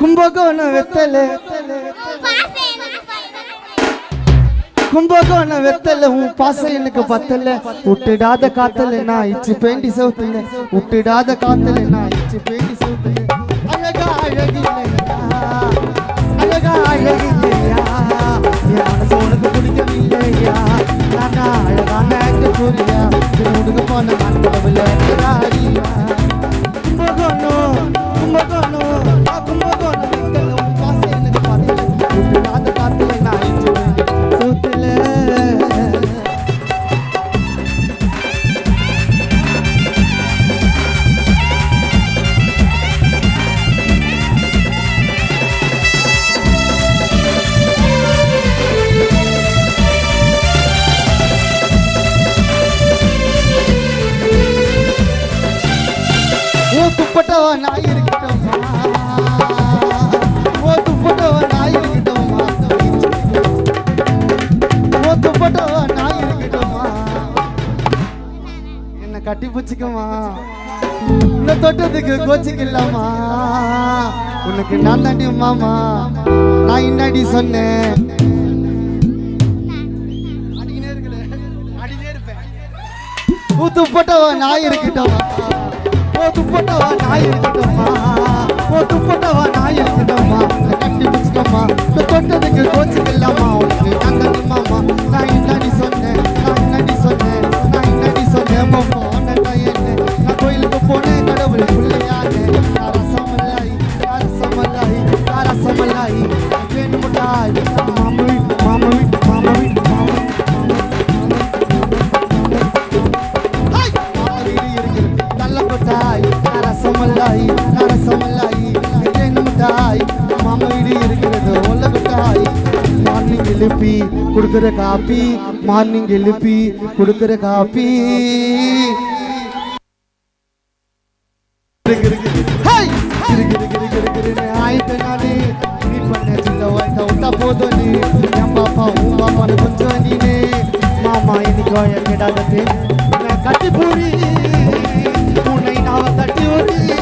கும்பகோணம் வெத்தலை கும்பகோணம் வெத்தலை உன் பாசம் எனக்கு பத்தல விட்டுடாத காத்தல நான் இச்சு பேண்டி சவுத்துல விட்டுடாத காத்தல நான் இச்சு பேண்டி சவுத்துல அழகா அழகில்லையா அழகா அழகில்லையா என் மனசு உனக்கு பிடிக்கவில்லையா நானா அழகான புரியா உனக்கு போன மண்டபத்தில் கும்பகோணம் கும்பகோணம் கும்பகோணம் வெத்தலை உன் பாசம் எனக்கு பத்தல விட்டுடாத காத்தல நான் இச்சு பேண்டி சவுத்துல துப்பட்டவா நாய் இருக்கட்டும்மா ஓ துப்பட்டவா நாய் இருக்கட்டும்மா ஓ துப்பட்டவா நாய் இருக்கட்டும்மா என்ன கட்டி பிடிச்சிக்கமா இந்த தொட்டதுக்கு கோச்சிக்கலாமா உனக்கு நான் தாண்டி மாமா நான் இன்னாடி சொன்னேன் துப்பட்டவா நாய் இருக்கட்டும்மா ஓ துப்பட்டவா நாய் இருக்கட்டும்மா ஓ துப்பட்டவா நாய் இருக்கட்டும்மா கட்டி பிடிச்சிக்கம்மா இந்த தொட்டதுக்கு கோச்சிக்கலாமா உனக்கு நான் தாண்டி மாமா நான் இன்னாடி சொன்னேன் நான் இன்னாடி சொன்னேன் நான் இன்னாடி சொன்னேன் போன என்ன நான் கோயிலுக்கு போனேன் கடவுள் பிள்ளையானே ரசமல்லாய் ரசமல்லாய் ரசமல்லாய் வேணுமுட்டாய் மாமவி மாமவி மாமவி ரசமல்லாய் ரசமல்லாய் முட்டாய் மாமா வீடு இருக்கிறது ஒல்ல மிட்டாய் மார்னிங் எழுப்பி கொடுக்குற காப்பி மார்னிங் எழுப்பி கொடுக்குற காப்பி ஆயிட்டு நானே நீ பண்ண சின்ன வயசை விட்டா போதும் நீ என் பாப்பா உன் பாப்பான்னு கொஞ்சம் நீனே மாமா இன்னைக்கு எங்கிடாதே கட்டி பூரி உன்னை நான் தட்டி ஒரு